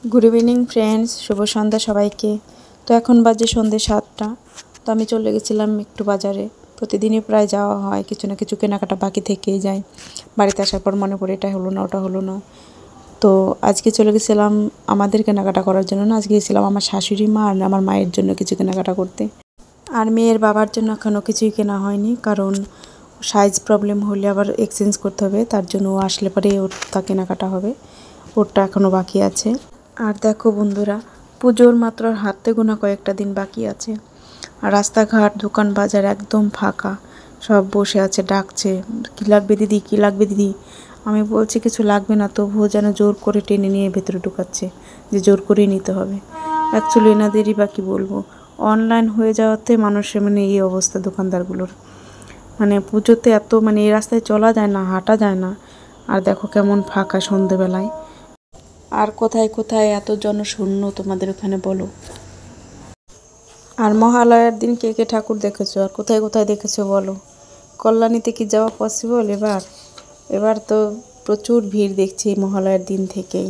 Good evening friends, শুভ সন্ধ্যা সবাইকে। তো এখন বাজে সন্ধ্যে 7টা। তো আমি চলে গেছিলাম একটু বাজারে। প্রতিদিনই প্রায় যাওয়া হয়, কিছু না কিছু কেনাকাটা বাকি থেকেই যায়। বাড়িতে আসার পর মনে পড়ে এটা হলো না, ওটা হলো না। তো আজকে চলে গেছিলাম আমাদের কেনাকাটা করার জন্য না, আজকে গেছিলাম আমার শাশুড়ি মা আর আমার মায়ের জন্য কিছু কেনাকাটা করতে। আর মেয়ের বাবার জন্য এখনও কিছুই কেনা হয়নি, কারণ সাইজ প্রবলেম হলে আবার এক্সচেঞ্জ করতে হবে, তার জন্য ও আসলে পরে ওর তা কেনাকাটা হবে, ওরটা এখনও বাকি আছে। আর দেখো বন্ধুরা, পুজোর মাত্র হাতে গোনা কয়েকটা দিন বাকি আছে, আর রাস্তাঘাট দোকান বাজার একদম ফাঁকা। সব বসে আছে, ডাকছে, কী লাগবে দিদি, কী লাগবে দিদি। আমি বলছি কিছু লাগবে না, তবুও যেন জোর করে টেনে নিয়ে ভেতরে ঢুকাচ্ছে, যে জোর করেই নিতে হবে। অ্যাকচুয়ালি এনাদেরই বা কী বলবো, অনলাইন হয়ে যাওয়াতে মানুষের এই অবস্থা দোকানদারগুলোর। পুজোতে এত এই রাস্তায় চলা যায় না, হাঁটা যায় না। আর দেখো কেমন ফাঁকা সন্ধেবেলায়। আর কোথায় কোথায় এত জনশূন্য তোমাদের ওখানে বলো। আর মহালয়ার দিন কে কে ঠাকুর দেখেছো আর কোথায় কোথায় দেখেছো বলো। কল্যাণীতে কি যাওয়া পসিবল এবার? এবার তো প্রচুর ভিড় দেখছি মহালয়ার দিন থেকেই।